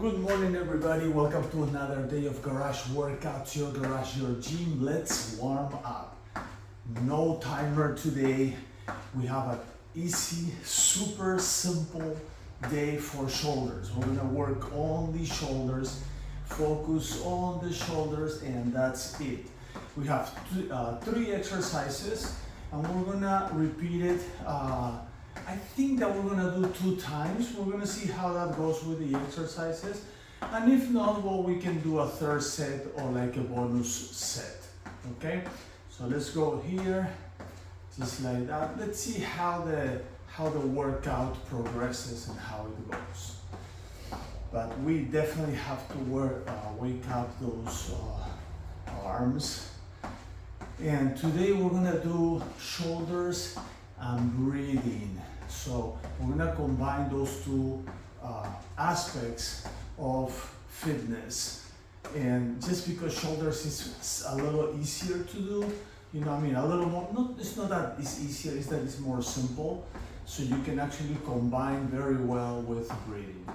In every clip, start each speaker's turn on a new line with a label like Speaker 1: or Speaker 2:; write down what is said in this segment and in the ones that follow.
Speaker 1: Good morning, everybody. Welcome to another day of garage workouts. Your garage, your gym. Let's warm up. No timer today. We have an easy, super simple day for shoulders. We're gonna work on the shoulders, focus on the shoulders, and that's it. We have three exercises, and we're gonna repeat it. I think that we're gonna do 2 times. We're gonna see how that goes with the exercises. And if not, well, we can do a third set or like a bonus set, okay? So let's go here, just like that. Let's see how the workout progresses and how it goes. But we definitely have to wake up those arms. And today we're gonna do shoulders and breathing. So we're gonna combine those two aspects of fitness. And just because shoulders is a little easier to do, you know what I mean, a little more, it's not that it's easier, it's that it's more simple. So you can actually combine very well with breathing.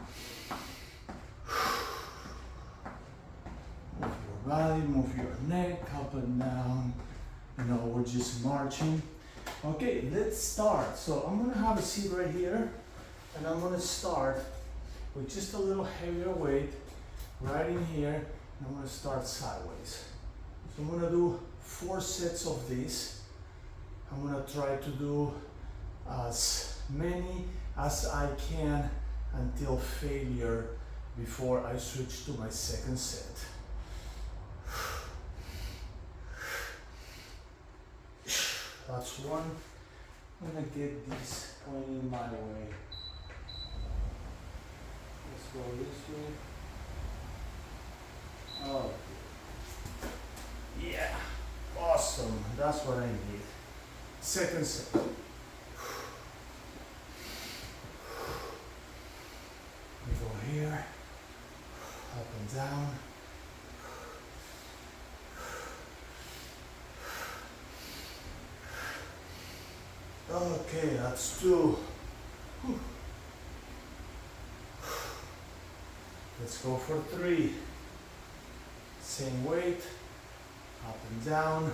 Speaker 1: Move your body, move your neck up and down. You know, we're just marching. Okay, let's start. So I'm gonna have a seat right here, and I'm gonna start with just a little heavier weight right in here, and I'm gonna start sideways. So I'm gonna do 4 sets of this. I'm gonna try to do as many as I can until failure before I switch to my second set. That's one. I'm gonna get this going my way. Let's go this way. Oh, yeah, awesome. That's what I need. Second set. We go here, up and down. Okay, that's 2. Whew. Let's go for 3. Same weight, up and down.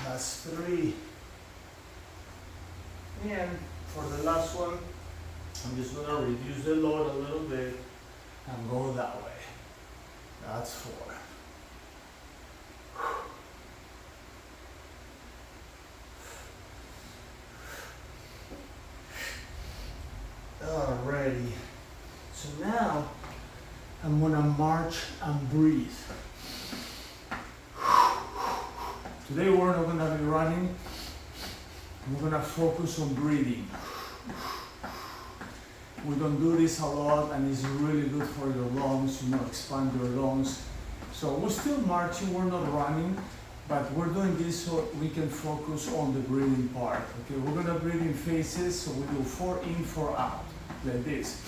Speaker 1: That's 3. And for the last one, I'm just gonna reduce the load a little bit and go that way. That's 4. Alrighty. So now I'm gonna march and breathe. Today we're not gonna be running. We're gonna focus on breathing. We don't do this a lot, and it's really good for your lungs, you know, expand your lungs. So we're still marching, we're not running, but we're doing this so we can focus on the breathing part. Okay, we're gonna breathe in phases, so we do 4 in, 4 out, like this.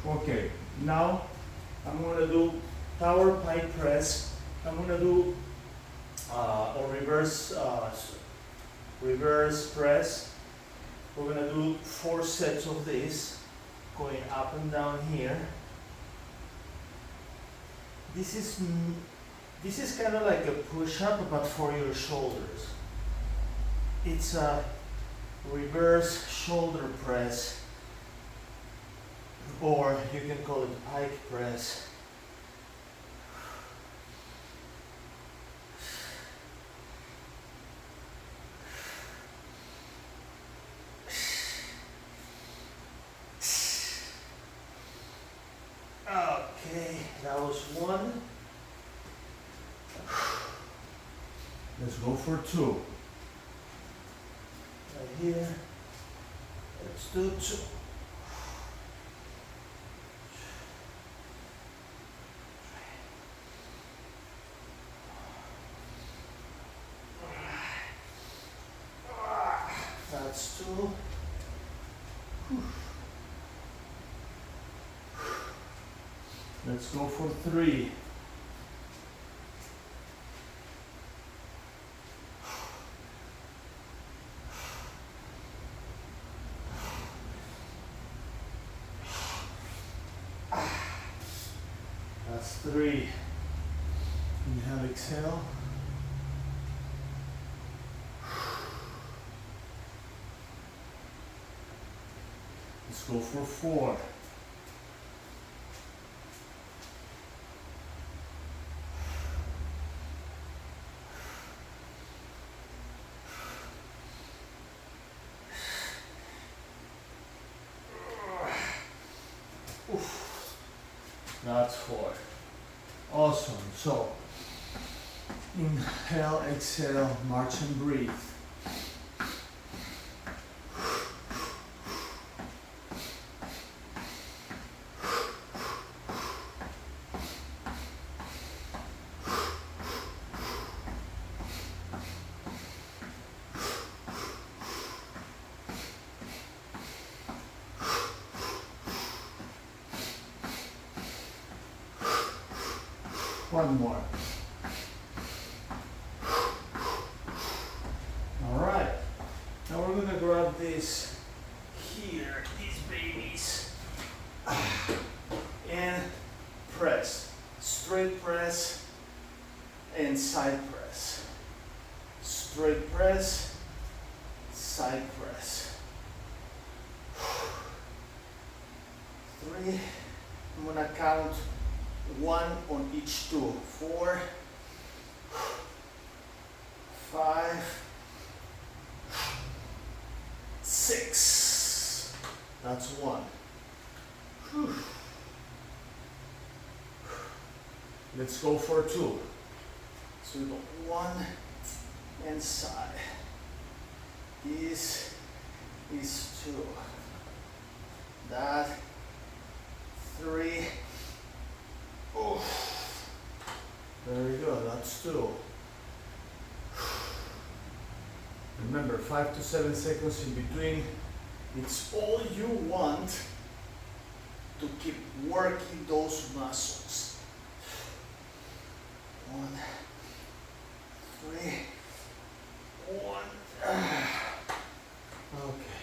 Speaker 1: Okay, now I'm going to do tower pike press. I'm going to do a reverse press. We're going to do 4 sets of this, going up and down here. This is kind of like a push-up, but for your shoulders. It's a reverse shoulder press, or you can call it pike press. Okay, that was 1. Let's go for 2. Right here. Let's do 2. That's 2. Let's go for 3. That's 3. Inhale, exhale. Let's go for 4. That's 4. Awesome. So, inhale, exhale, march and breathe. One more. All right. Now we're gonna grab this here, these babies, and press. Straight press and side press. Straight press, side press. 3. I'm gonna count 1 on each toe. 4, 5, 6. That's 1. Let's go for 2. So we go 1 and side. This is 2. That 3. Oh, very good. That's 2. Remember, 5 to 7 seconds in between. It's all you want to keep working those muscles. 1, 3, 1. Okay.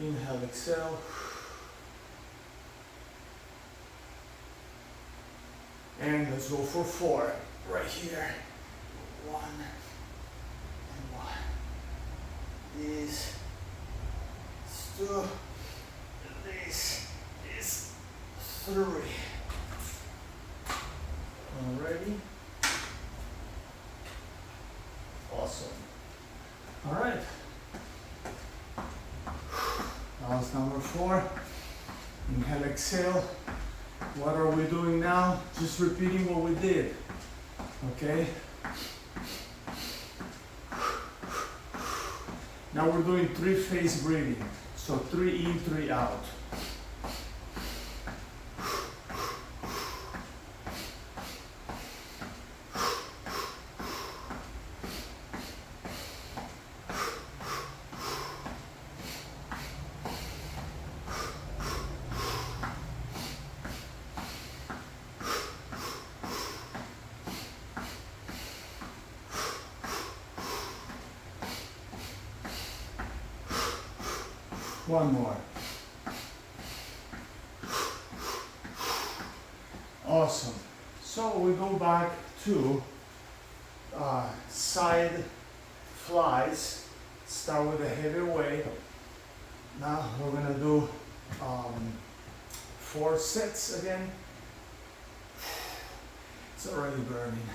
Speaker 1: Inhale, exhale. And let's go for 4, right here. 1 and 1. This is 2. This is 3. Alrighty. Awesome. All right. That was number 4. Inhale, exhale. What are we doing now? Just repeating what we did, okay? Now we're doing 3-phase breathing. So 3 in, 3 out. One more. Awesome. So we go back to side flies. Start with a heavy weight. Now we're gonna do 4 sets again. It's already burning.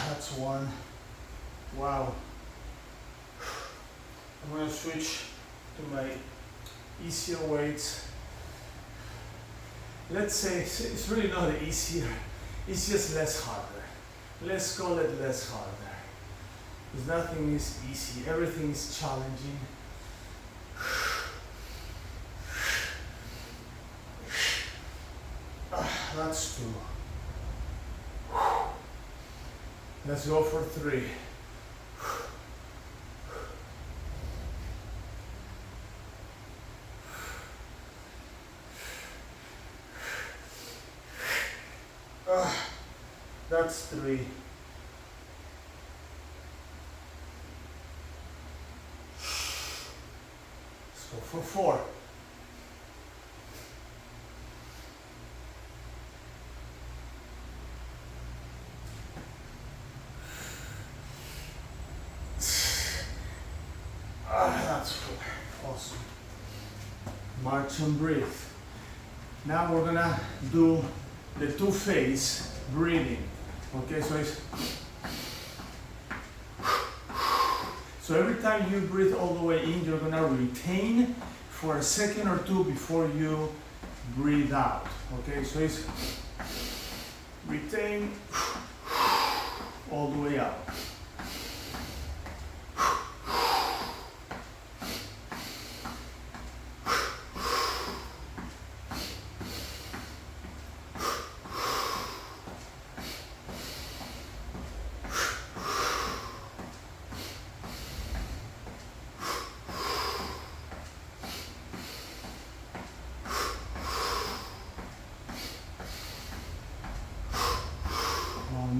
Speaker 1: That's 1. Wow. I'm going to switch to my easier weights. Let's say it's really not easier. It's just less harder. Let's call it less harder. Because nothing is easy. Everything is challenging. That's 2. Let's go for 3. That's 3. Let's go for 4. That's 4. Awesome. March and breathe. Now we're gonna do the 2-phase breathing. Okay, so every time you breathe all the way in, you're gonna retain for a second or 2 before you breathe out. Okay, so it's retain all the way out.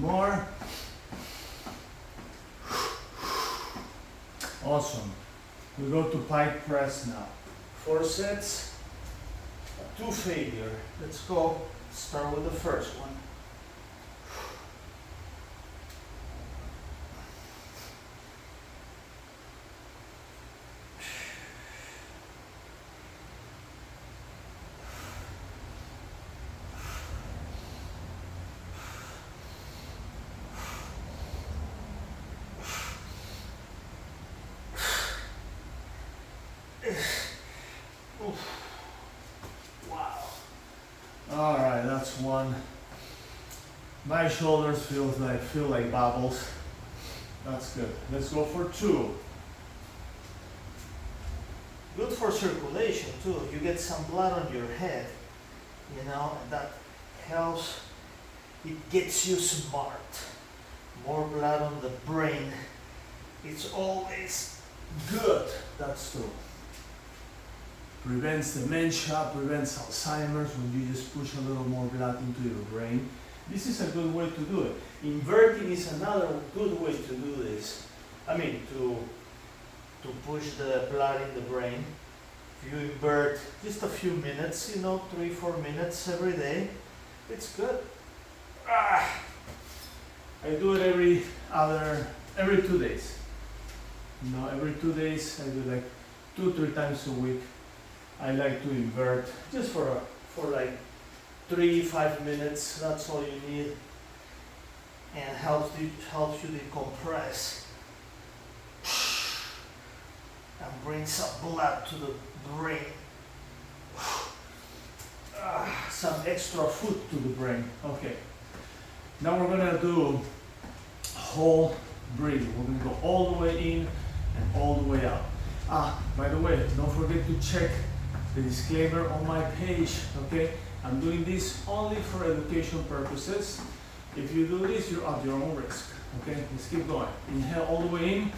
Speaker 1: More. Awesome. We go to pike press now. 4 sets, 2 failure. Let's go. Start with the first one. Wow. All right, that's 1. My shoulders feel like bubbles. That's good. Let's go for 2. Good for circulation too. You get some blood on your head, and that helps. It gets you smart. More blood on the brain. It's always good. That's 2. Prevents dementia, prevents Alzheimer's when you just push a little more blood into your brain. This is a good way to do it. Inverting is another good way to do this. I mean, to push the blood in the brain. If you invert just a few minutes, 3-4 minutes every day, it's good. I do it every 2 days. Every 2 days I do like 2-3 times a week. I like to invert just for like 3-5 minutes. That's all you need, and helps you decompress and bring some blood to the brain. Some extra food to the brain. Okay. Now we're gonna do whole breathing. We're gonna go all the way in and all the way out. By the way, don't forget to check the disclaimer on my page, okay? I'm doing this only for education purposes. If you do this, you're at your own risk, okay? Let's keep going. Inhale all the way in.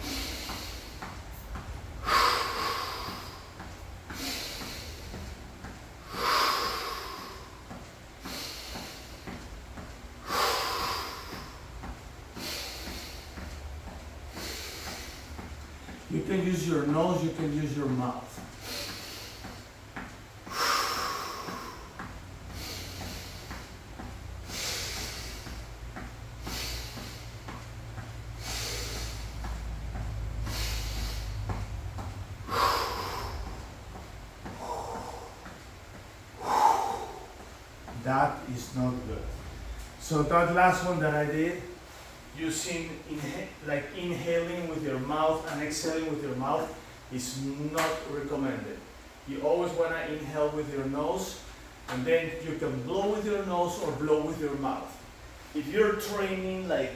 Speaker 1: You can use your nose, you can use your mouth. That is not good. So that last one that I did, using inhaling with your mouth and exhaling with your mouth, is not recommended. You always want to inhale with your nose, and then you can blow with your nose or blow with your mouth. If you're training, like,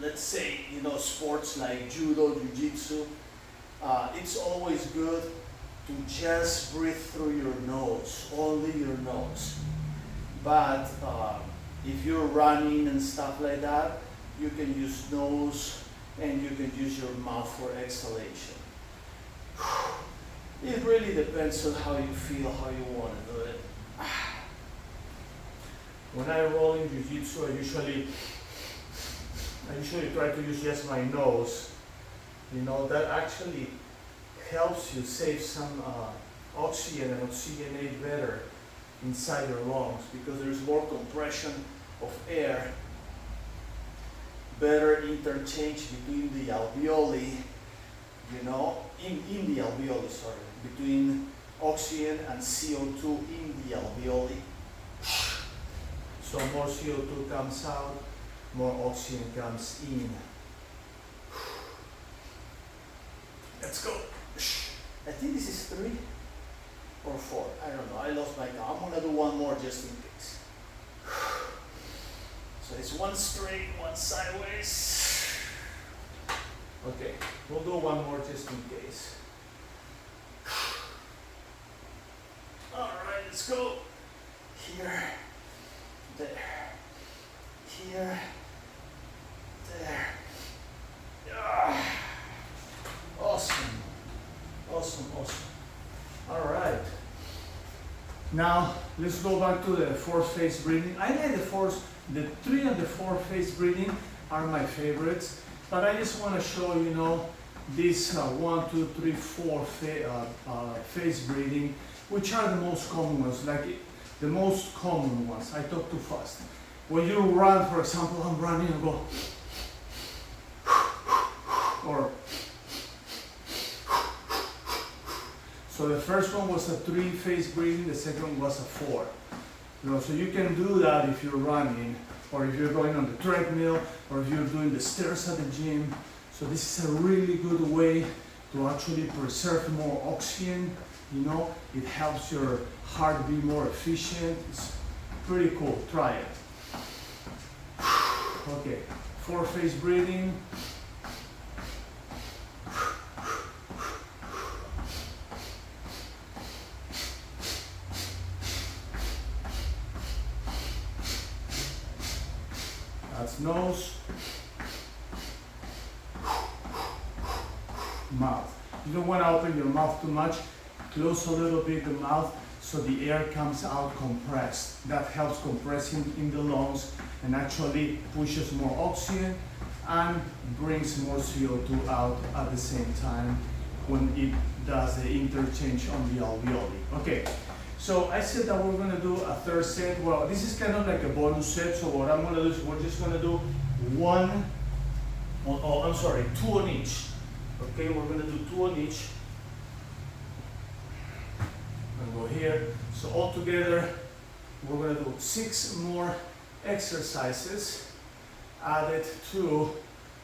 Speaker 1: let's say, sports like judo, jiu-jitsu, it's always good to just breathe through your nose, only your nose. But if you're running and stuff like that, you can use nose and you can use your mouth for exhalation. It really depends on how you feel, how you want to do it. When I roll in Jiu-Jitsu, I usually try to use just my nose. You know, that actually helps you save some oxygen and oxygenate better inside your lungs because there's more compression of air, better interchange between the alveoli, you know, in the alveoli, sorry, between oxygen and CO2 in the alveoli. So more CO2 comes out, more oxygen comes in. Let's go. I think this is 3 or 4. I don't know. I lost my count. I'm gonna do one more just in case. So it's 1 straight, 1 sideways. Okay, we'll do one more just in case. All right, let's go. Here, there, here, there. Awesome, awesome, awesome. All right. Now let's go back to the 4-phase breathing. I like the 3 and the 4-phase breathing are my favorites, but I just want to show you know this 1, 2, 3, 4 phase breathing, which are the most common ones, like the most common ones. I talk too fast. When you run, for example, I'm running and go, or so the first one was a 3-phase breathing, the second one was a 4. You know, so you can do that if you're running, or if you're going on the treadmill, or if you're doing the stairs at the gym. So this is a really good way to actually preserve more oxygen. You know, it helps your heart be more efficient. It's pretty cool. Try it. Okay, 4-phase breathing. That's nose, mouth. You don't want to open your mouth too much. Close a little bit the mouth so the air comes out compressed. That helps compressing in the lungs and actually pushes more oxygen and brings more CO2 out at the same time when it does the interchange on the alveoli. Okay. So I said that we're going to do a 3rd set. Well, this is kind of like a bonus set. So what I'm going to do is we're just going to do 2 on each. Okay, we're going to do 2 on each. And go here. So all together, we're going to do 6 more exercises added to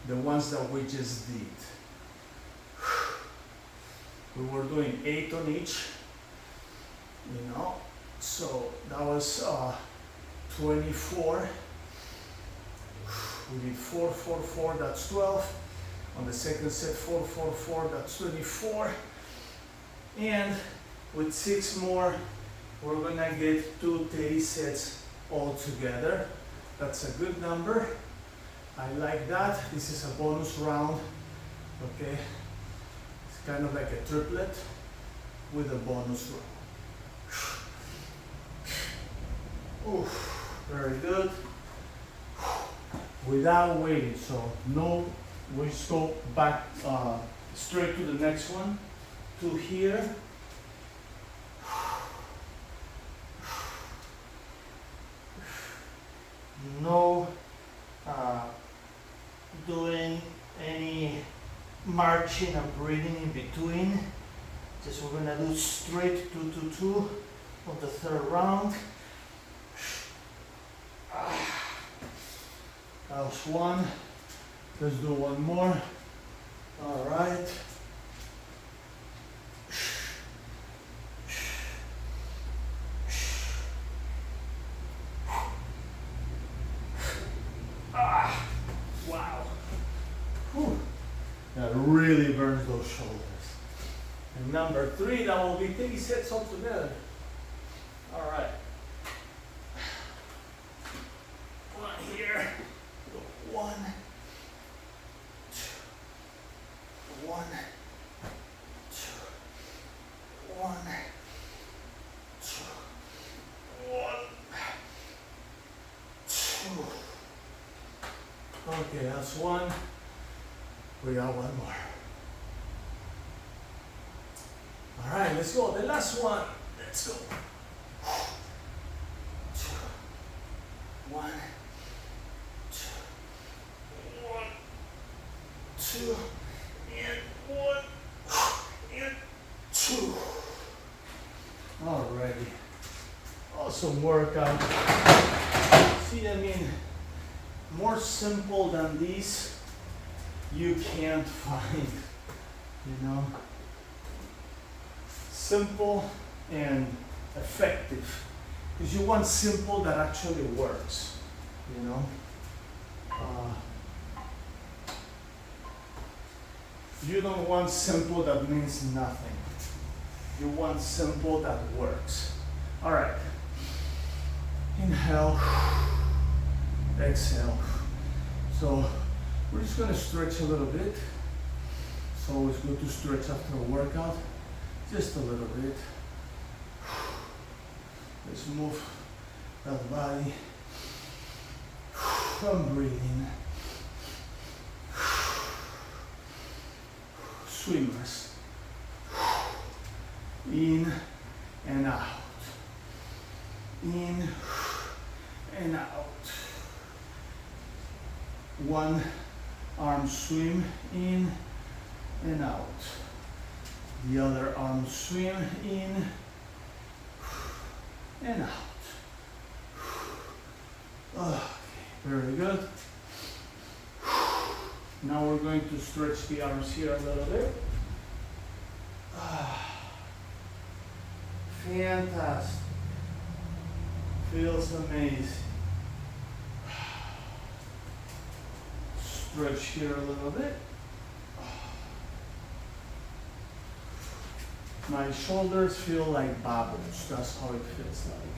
Speaker 1: the ones that we just did. We were doing 8 on each. You know, so that was 24. We did 4, 4, 4, that's 12. On the second set, 4, 4, 4, that's 24. And with 6 more, we're gonna get 2 teddy sets all together. That's a good number. I like that. This is a bonus round. Okay, it's kind of like a triplet with a bonus round. Oof, very good. Without waiting, so no, we just go back straight to the next one, to here. No doing any marching and breathing in between. Just we're gonna do straight 2, 2, 2 on the 3rd round. That was 1. Let's do 1 more. All right. Wow. Whew. That really burns those shoulders. And number 3, that will be 30 sets all together. All right. Okay, that's one. We got one more. All right, let's go. The last one. Let's go. 2, 1, 2, 1, 2, and 1, and 2. Alrighty. Awesome workout. See, I mean, more simple than these, you can't find, you know. Simple and effective. Because you want simple that actually works, you know. You don't want simple that means nothing. You want simple that works. All right. Inhale, exhale. So we're just gonna stretch a little bit. It's always good to stretch after a workout. Just a little bit. Let's move that body. I'm breathing. Swimmers. In and out. In and out. One arm swim in and out. The other arm swim in and out. Okay, very good. Now we're going to stretch the arms here a little bit. Fantastic. Feels amazing. Stretch here a little bit. My shoulders feel like bubbles. That's how it feels like.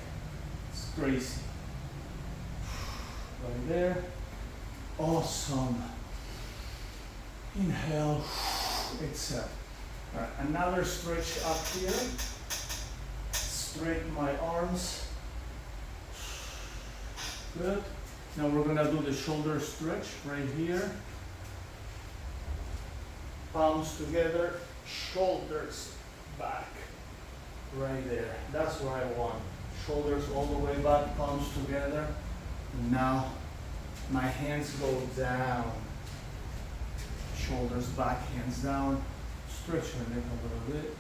Speaker 1: It's crazy. Right there. Awesome. Inhale, exhale. All right, another stretch up here. Straighten my arms. Good. Now we're gonna do the shoulder stretch right here. Palms together, shoulders back. Right there. That's what I want. Shoulders all the way back, palms together. Now my hands go down. Shoulders back, hands down. Stretch your neck a little bit.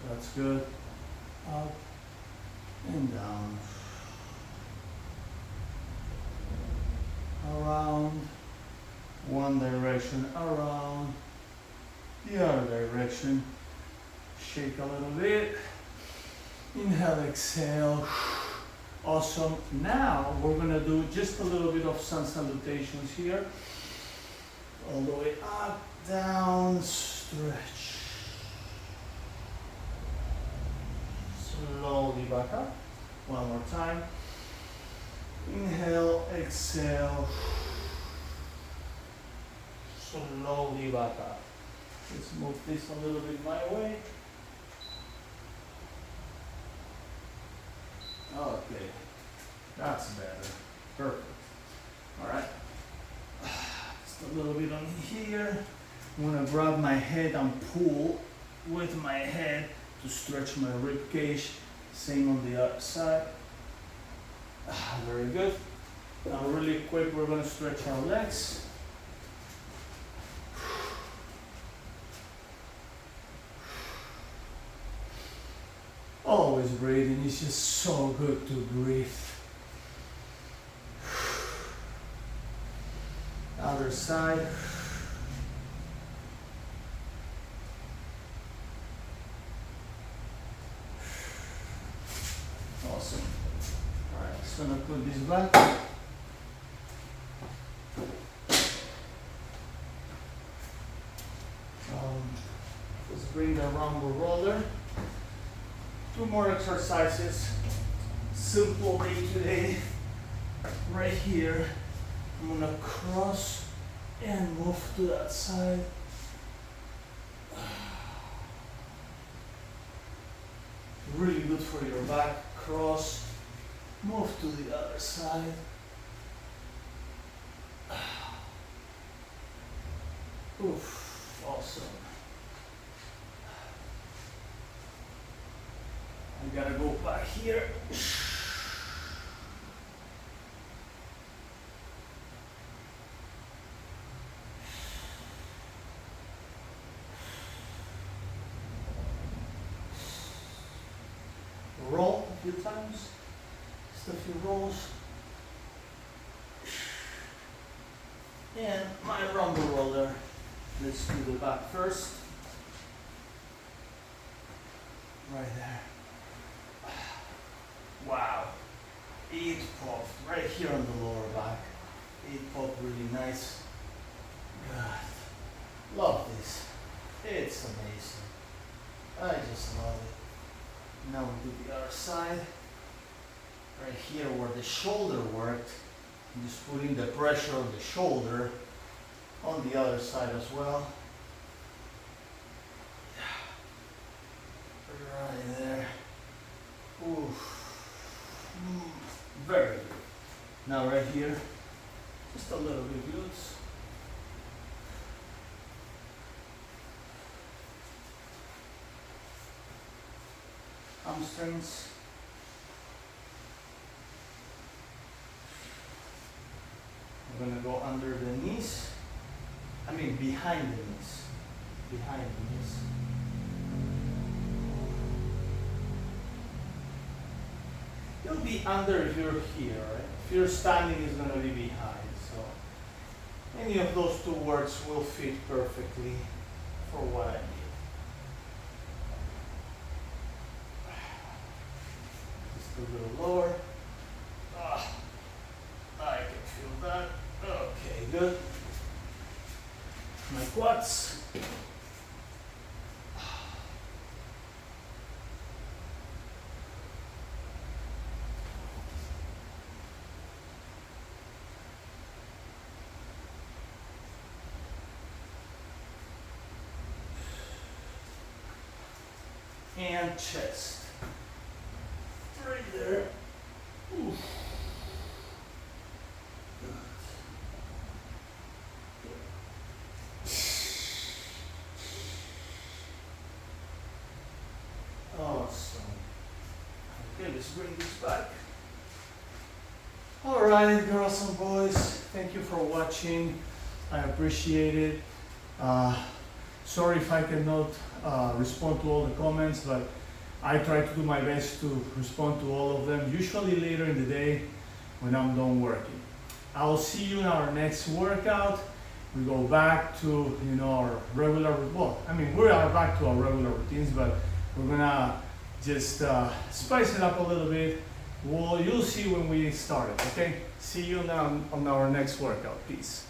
Speaker 1: That's good. Up and down. Around. One direction, around. The other direction. Shake a little bit. Inhale, exhale. Awesome. Now we're gonna do just a little bit of sun salutations here. All the way up, down, stretch. Slowly back up. One more time. Inhale, exhale. Slowly back up. Let's move this a little bit my way. Okay, that's better. Perfect. All right. Just a little bit on here. I'm gonna grab my head and pull with my head to stretch my rib cage. Same on the other side. Very good. Now really quick, we're gonna stretch our legs. Always breathing, it's just so good to breathe. Other side. Awesome. All right, just gonna put this back. Let's bring the rumble roller. 2 more exercises. Simple day today. Right here. I'm gonna cross and move to that side. Really good for your back. across, move to the other side. Oof, awesome. I gotta go back here. Roll a few times, just a few rolls. And my rumble roller, let's do the back first. Right there. Wow, it popped right here on the lower back. It popped really nice. God, love this. It's amazing. I just love it. Now we do the other side. Right here where the shoulder worked, I'm just putting the pressure on the shoulder on the other side as well. Right there. Oof. Very good. Now right here, just a little bit loose. Hamstrings. I'm gonna go under the knees. I mean behind the knees. Behind the knees. You'll be under if you're here, right? If you're standing, it's gonna be behind. So any of those two words will fit perfectly for what I need. A little lower. I can feel that. Okay, good. My quads. And chest. Right there. Oof. Awesome. Okay, let's bring this back. All right, girls and boys, thank you for watching. I appreciate it. Sorry if I cannot respond to all the comments, but I try to do my best to respond to all of them, usually later in the day when I'm done working. I'll see you in our next workout. We go back to, our regular, we are back to our regular routines, but we're gonna just spice it up a little bit. You'll see when we start it, okay? See you now on our next workout. Peace.